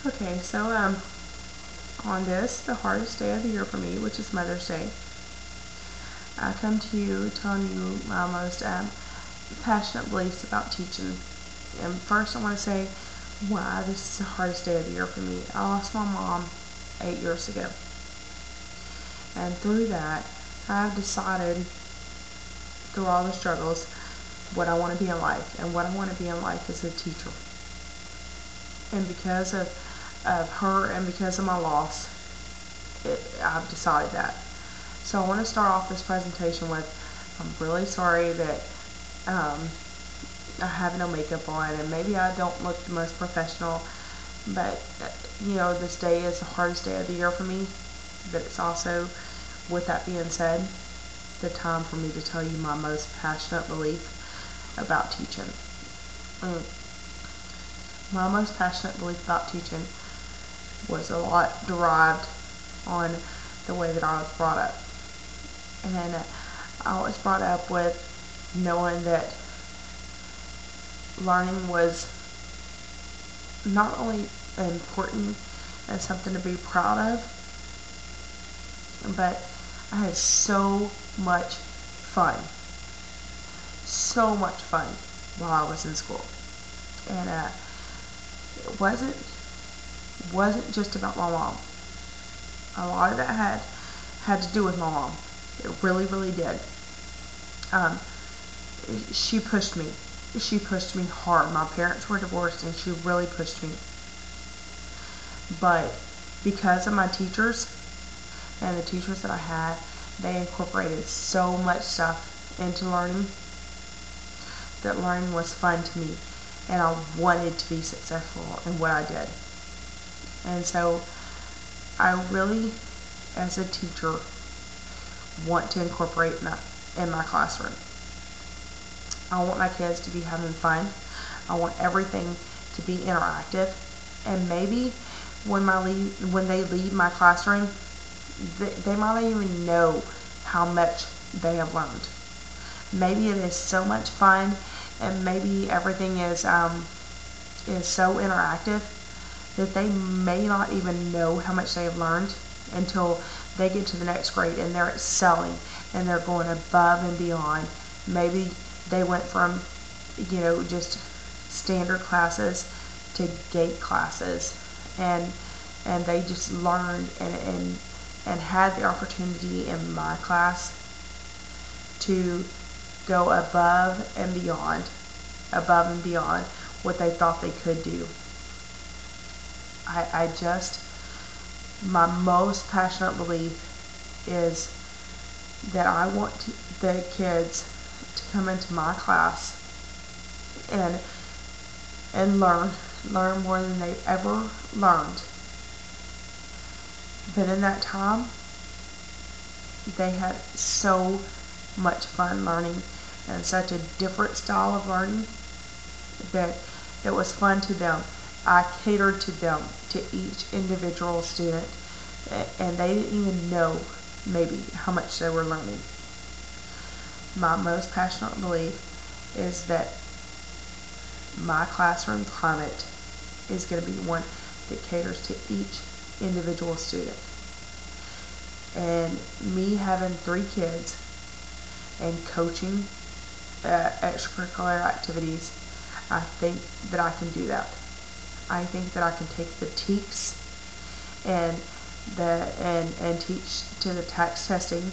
Okay, so on this, the hardest day of the year for me, which is Mother's Day, I come to you telling you my most passionate beliefs about teaching. And first, I want to say why this is the hardest day of the year for me. I lost my mom 8 years ago, and through that, I've decided through all the struggles what I want to be in life, and what I want to be in life is a teacher. And because of her and because of my loss, I've decided that. So I want to start off this presentation with, I'm really sorry that I have no makeup on, and maybe I don't look the most professional, but this day is the hardest day of the year for me. But it's also, with that being said, the time for me to tell you my most passionate belief about teaching. My most passionate belief about teaching was a lot derived on the way that I was brought up. And I was brought up with knowing that learning was not only important and something to be proud of, but I had so much fun. So much fun while I was in school. And it wasn't just about my mom. A lot of it had to do with my mom. It really, really did. She pushed me. She pushed me hard. My parents were divorced, and she really pushed me. But because of my teachers and the teachers that I had, they incorporated so much stuff into learning that learning was fun to me, and I wanted to be successful in what I did. And so I really, as a teacher, want to incorporate that in my classroom. I want my kids to be having fun. I want everything to be interactive. And maybe when they leave my classroom, they might not even know how much they have learned. Maybe it is so much fun, and maybe everything is so interactive that they may not even know how much they have learned until they get to the next grade and they're excelling and they're going above and beyond. Maybe they went from just standard classes to gate classes, and they just learned and had the opportunity in my class to go above and beyond what they thought they could do. My most passionate belief is that I want the kids to come into my class and learn more than they ever learned. But in that time, they had so much fun learning, and such a different style of learning that it was fun to them. I catered to them, to each individual student, and they didn't even know maybe how much they were learning. My most passionate belief is that my classroom climate is going to be one that caters to each individual student. And me having 3 kids and coaching extracurricular activities, I think that I can do that. I think that I can take the TEKS and teach to the tax testing,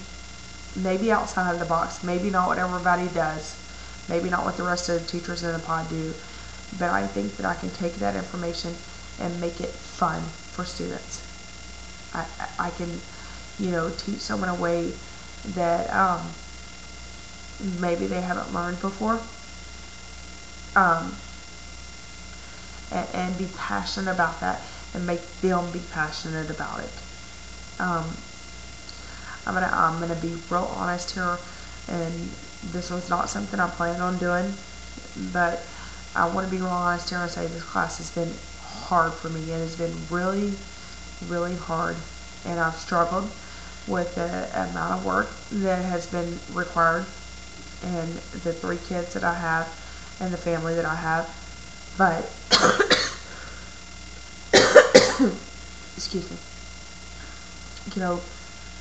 maybe outside of the box, maybe not what everybody does, maybe not what the rest of the teachers in the pod do, but I think that I can take that information and make it fun for students. I can, teach someone a way that maybe they haven't learned before, and be passionate about that, and make them be passionate about it. I'm gonna be real honest here, and this was not something I planned on doing, but I want to be real honest here and say this class has been hard for me. It has been really, really hard, and I've struggled with the amount of work that has been required, and the 3 kids that I have, and the family that I have. But excuse me, you know,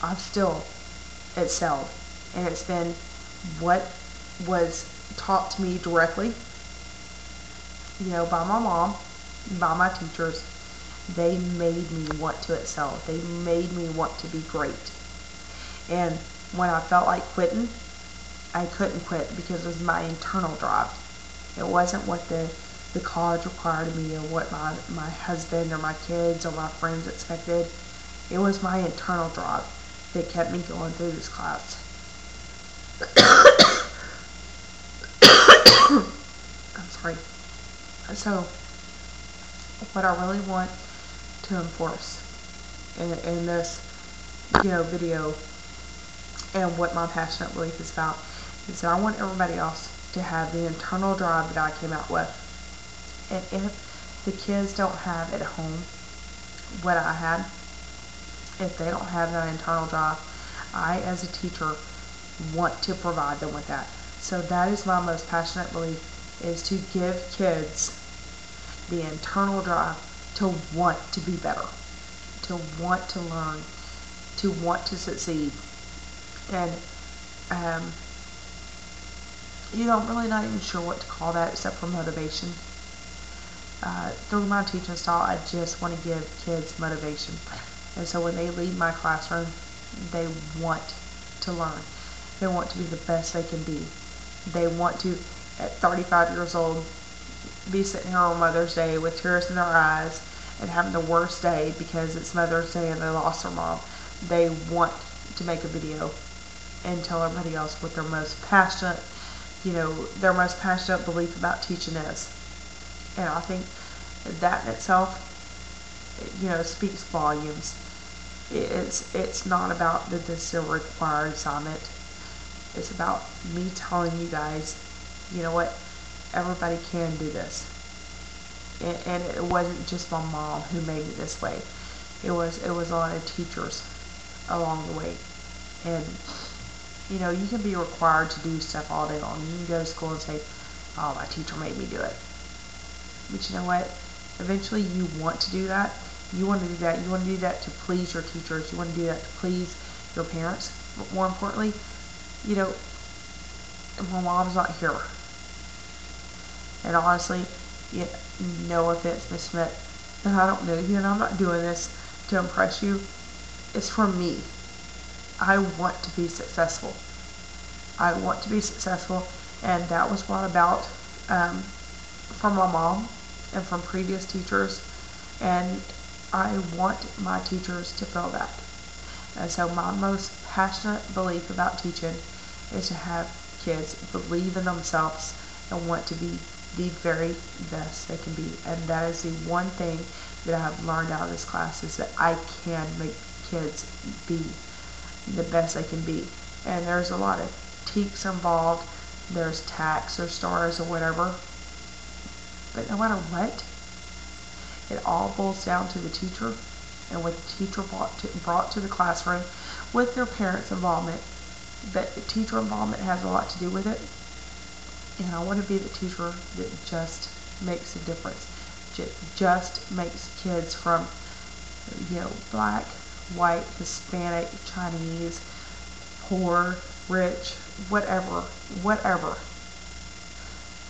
I've still excelled. And it's been what was taught to me directly, you know, by my mom, by my teachers. They made me want to excel. They made me want to be great. And when I felt like quitting, I couldn't quit because it was my internal drive. It wasn't what the college required of me or what my husband or my kids or my friends expected. It was my internal drive that kept me going through this class. I'm sorry. So, what I really want to enforce in this, you know, video, and what my passionate belief is about, is that I want everybody else to have the internal drive that I came out with. And if the kids don't have at home what I had, if they don't have that internal drive, I, as a teacher, want to provide them with that. So that is my most passionate belief, is to give kids the internal drive to want to be better, to want to learn, to want to succeed. And you know, I'm really not even sure what to call that except for motivation. Through my teaching style, I just want to give kids motivation. And so when they leave my classroom, they want to learn. They want to be the best they can be. They want to, at 35 years old, be sitting here on Mother's Day with tears in their eyes and having the worst day because it's Mother's Day and they lost their mom. They want to make a video and tell everybody else what their most passionate, you know, their most passionate belief about teaching is. And I think that in itself, you know, speaks volumes. It's not about that this is a required assignment. It's about me telling you guys, you know what, everybody can do this. And it wasn't just my mom who made me this way. It was a lot of teachers along the way. And you know, you can be required to do stuff all day long. You can go to school and say, oh, my teacher made me do it. But you know what? Eventually you want to do that. You want to do that. You want to do that to please your teachers. You want to do that to please your parents. But more importantly, you know, my mom's not here. And honestly, yeah, no offense, Miss Smith, and I don't know you, and I'm not doing this to impress you. It's for me. I want to be successful. I want to be successful, and that was brought about from my mom and from previous teachers, and I want my teachers to feel that. And so my most passionate belief about teaching is to have kids believe in themselves and want to be the very best they can be. And that is the one thing that I have learned out of this class, is that I can make kids be the best they can be. And there's a lot of teaks involved. There's tacks or stars or whatever. But no matter what, it all boils down to the teacher and what the teacher brought to the classroom with their parents' involvement. But the teacher involvement has a lot to do with it. And I want to be the teacher that just makes a difference. Just makes kids from, you know, black, white, Hispanic, Chinese, poor, rich, whatever.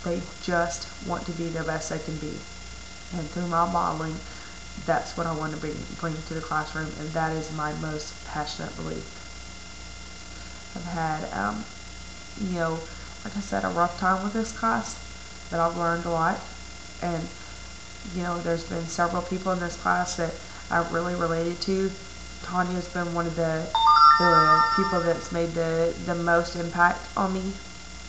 They just want to be the best they can be. And through my modeling, that's what I want to bring to the classroom, and that is my most passionate belief. I've had, you know, like I said, a rough time with this class, but I've learned a lot. And, you know, there's been several people in this class that I've really related to. Tanya's been one of the people that's made the most impact on me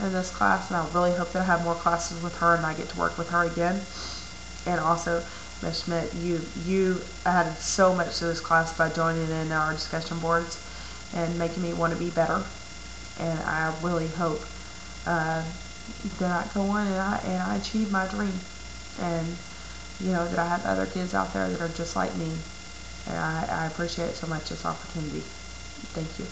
in this class, and I really hope that I have more classes with her and I get to work with her again. And also, Ms. Schmidt, you added so much to this class by joining in our discussion boards and making me want to be better. And I really hope that I go on and I achieve my dream. And, you know, that I have other kids out there that are just like me. And I appreciate so much this opportunity. Thank you.